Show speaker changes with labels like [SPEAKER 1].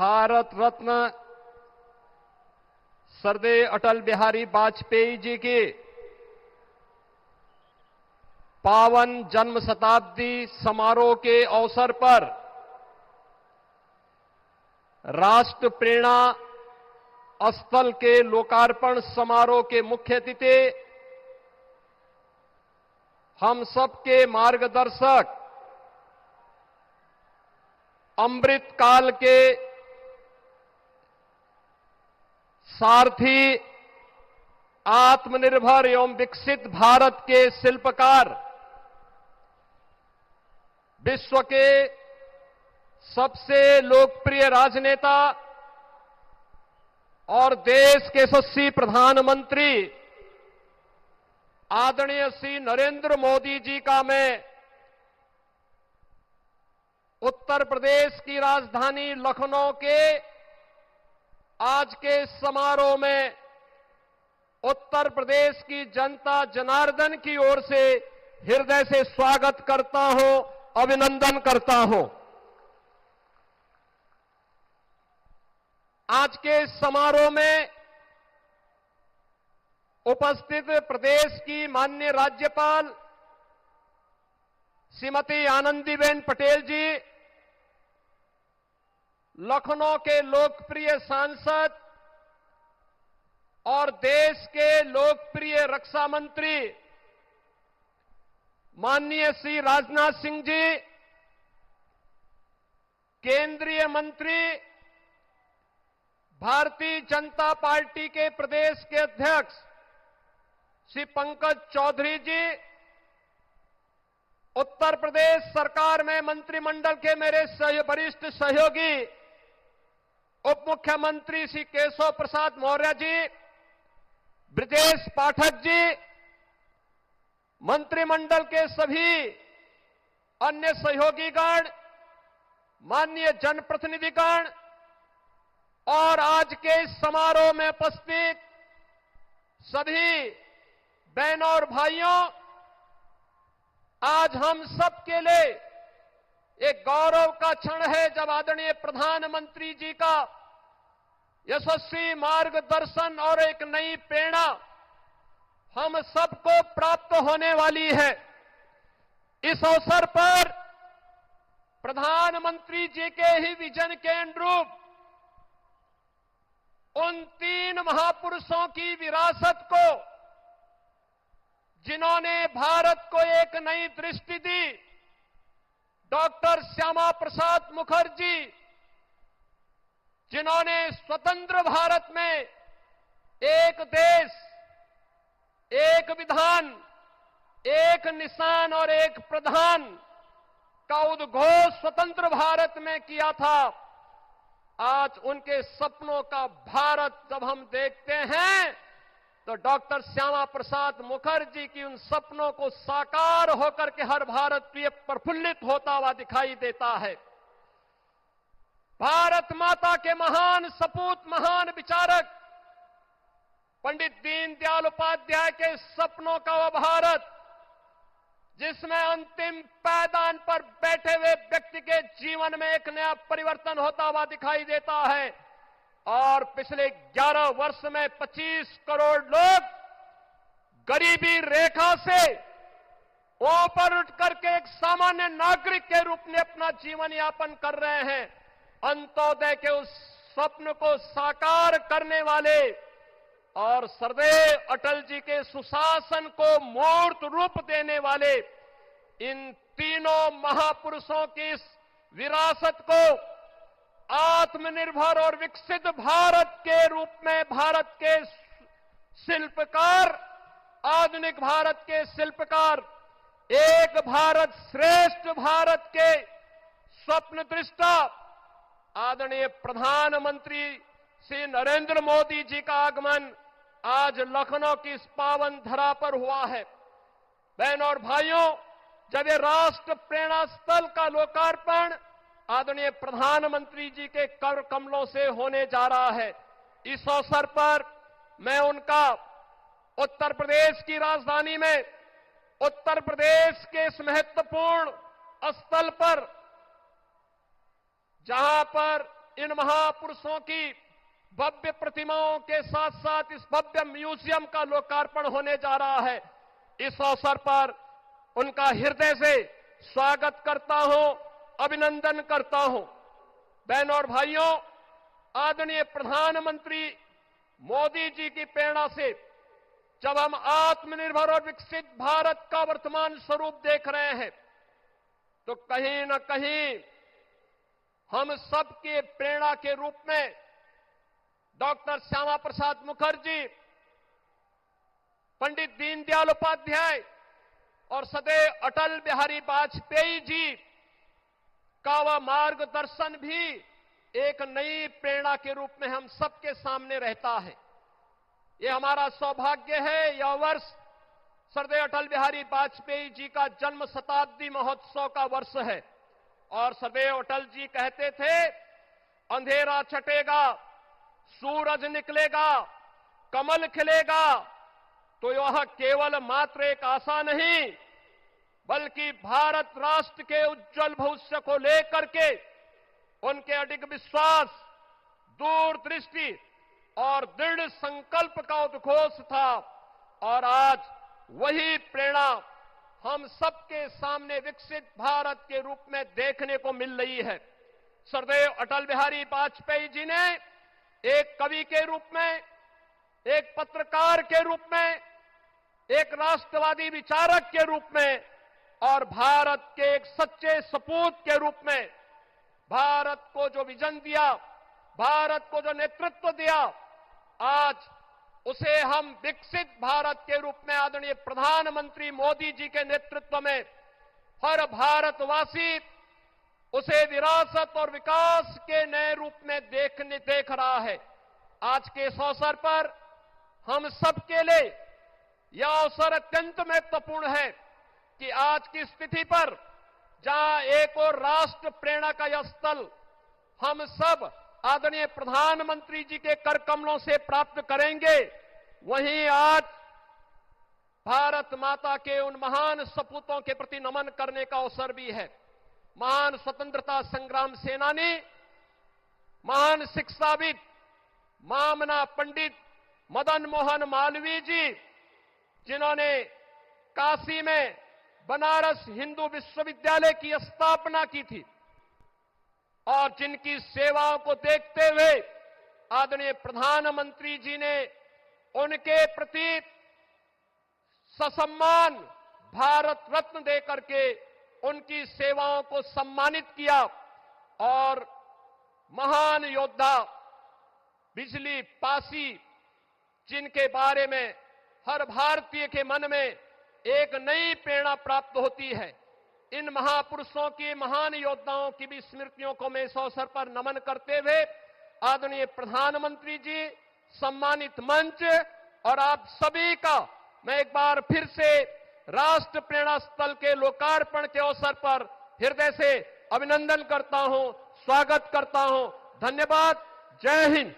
[SPEAKER 1] भारत रत्न श्रद्धेय अटल बिहारी वाजपेयी जी की पावन जन्म शताब्दी समारोह के अवसर पर राष्ट्र प्रेरणा स्थल के लोकार्पण समारोह के मुख्य अतिथि, हम सबके मार्गदर्शक, अमृत काल के सारथी, आत्मनिर्भर एवं विकसित भारत के शिल्पकार, विश्व के सबसे लोकप्रिय राजनेता और देश के यशस्वी प्रधानमंत्री आदरणीय श्री नरेंद्र मोदी जी का मैं उत्तर प्रदेश की राजधानी लखनऊ के आज के समारोह में उत्तर प्रदेश की जनता जनार्दन की ओर से हृदय से स्वागत करता हूं, अभिनंदन करता हूं। आज के समारोह में उपस्थित प्रदेश की माननीय राज्यपाल श्रीमती आनंदीबेन पटेल जी, लखनऊ के लोकप्रिय सांसद और देश के लोकप्रिय रक्षा मंत्री माननीय श्री राजनाथ सिंह जी, केंद्रीय मंत्री, भारतीय जनता पार्टी के प्रदेश के अध्यक्ष श्री पंकज चौधरी जी, उत्तर प्रदेश सरकार में मंत्रिमंडल के मेरे वरिष्ठ सहयोगी उप मुख्यमंत्री श्री केशव प्रसाद मौर्य जी, ब्रजेश पाठक जी, मंत्रिमंडल के सभी अन्य सहयोगीगण, माननीय जनप्रतिनिधिगण और आज के इस समारोह में उपस्थित सभी बहनों और भाइयों, आज हम सबके लिए एक गौरव का क्षण है जब आदरणीय प्रधानमंत्री जी का यशस्वी मार्गदर्शन और एक नई प्रेरणा हम सबको प्राप्त होने वाली है। इस अवसर पर प्रधानमंत्री जी के ही विजन के अनुरूप उन 3 महापुरुषों की विरासत को, जिन्होंने भारत को एक नई दृष्टि दी, डॉक्टर श्यामा प्रसाद मुखर्जी, जिन्होंने स्वतंत्र भारत में एक देश, एक विधान, एक निशान और एक प्रधान का उद्घोष स्वतंत्र भारत में किया था। आज उनके सपनों का भारत जब हम देखते हैं तो डॉक्टर श्यामा प्रसाद मुखर्जी की उन सपनों को साकार होकर के हर भारतीय प्रफुल्लित होता हुआ दिखाई देता है। भारत माता के महान सपूत, महान विचारक पंडित दीनदयाल उपाध्याय के सपनों का वह भारत जिसमें अंतिम पायदान पर बैठे हुए व्यक्ति के जीवन में एक नया परिवर्तन होता हुआ दिखाई देता है। और पिछले 11 वर्ष में 25 करोड़ लोग गरीबी रेखा से ऊपर उठ करके एक सामान्य नागरिक के रूप में अपना जीवन यापन कर रहे हैं। अंत्योदय के उस स्वप्न को साकार करने वाले और श्रद्धेय अटल जी के सुशासन को मूर्त रूप देने वाले इन तीनों महापुरुषों की इस विरासत को आत्मनिर्भर और विकसित भारत के रूप में भारत के शिल्पकार, आधुनिक भारत के शिल्पकार, एक भारत श्रेष्ठ भारत के स्वप्न दृष्टा आदरणीय प्रधानमंत्री श्री नरेंद्र मोदी जी का आगमन आज लखनऊ की इस पावन धरा पर हुआ है। बहनों और भाइयों, जब ये राष्ट्र प्रेरणा स्थल का लोकार्पण आदरणीय प्रधानमंत्री जी के कर कमलों से होने जा रहा है, इस अवसर पर मैं उनका उत्तर प्रदेश की राजधानी में उत्तर प्रदेश के इस महत्वपूर्ण स्थल पर, जहां पर इन महापुरुषों की भव्य प्रतिमाओं के साथ साथ इस भव्य म्यूजियम का लोकार्पण होने जा रहा है। इस अवसर पर उनका हृदय से स्वागत करता हूं, अभिनंदन करता हूं। बहनों और भाइयों, आदरणीय प्रधानमंत्री मोदी जी की प्रेरणा से जब हम आत्मनिर्भर और विकसित भारत का वर्तमान स्वरूप देख रहे हैं, तो कहीं न कहीं हम सबके प्रेरणा के रूप में डॉक्टर श्यामा प्रसाद मुखर्जी, पंडित दीनदयाल उपाध्याय और सदैव अटल बिहारी वाजपेयी जी का वह मार्गदर्शन भी एक नई प्रेरणा के रूप में हम सबके सामने रहता है। ये हमारा सौभाग्य है, यह वर्ष सरदेव अटल बिहारी वाजपेयी जी का जन्म शताब्दी महोत्सव का वर्ष है। और सरदेव अटल जी कहते थे, अंधेरा छटेगा, सूरज निकलेगा, कमल खिलेगा, तो यह केवल मात्र एक आशा नहीं, बल्कि भारत राष्ट्र के उज्जवल भविष्य को लेकर के उनके अडिग विश्वास, दूरदृष्टि और दृढ़ संकल्प का उद्घोष था। और आज वही प्रेरणा हम सबके सामने विकसित भारत के रूप में देखने को मिल रही है। सरदेव अटल बिहारी वाजपेयी जी ने एक कवि के रूप में, एक पत्रकार के रूप में, एक राष्ट्रवादी विचारक के रूप में और भारत के एक सच्चे सपूत के रूप में भारत को जो विजन दिया, भारत को जो नेतृत्व दिया, आज उसे हम विकसित भारत के रूप में आदरणीय प्रधानमंत्री मोदी जी के नेतृत्व में हर भारतवासी उसे विरासत और विकास के नए रूप में देख रहा है। आज के इस अवसर पर हम सबके लिए यह अवसर अत्यंत महत्वपूर्ण है कि आज की स्थिति पर जहां एक और राष्ट्र प्रेरणा का यह स्थल हम सब आदरणीय प्रधानमंत्री जी के कर कमलों से प्राप्त करेंगे, वहीं आज भारत माता के उन महान सपूतों के प्रति नमन करने का अवसर भी है। महान स्वतंत्रता संग्राम सेनानी, महान शिक्षाविद, मामना पंडित मदन मोहन मालवीय जी, जिन्होंने काशी में बनारस हिंदू विश्वविद्यालय की स्थापना की थी और जिनकी सेवाओं को देखते हुए आदरणीय प्रधानमंत्री जी ने उनके प्रति ससम्मान भारत रत्न देकर के उनकी सेवाओं को सम्मानित किया। और महान योद्धा बिजली पासी, जिनके बारे में हर भारतीय के मन में एक नई प्रेरणा प्राप्त होती है, इन महापुरुषों की, महान योद्धाओं की भी स्मृतियों को मैं इस अवसर पर नमन करते हुए आदरणीय प्रधानमंत्री जी, सम्मानित मंच और आप सभी का मैं एक बार फिर से राष्ट्र प्रेरणा स्थल के लोकार्पण के अवसर पर हृदय से अभिनंदन करता हूं, स्वागत करता हूं। धन्यवाद। जय हिंद।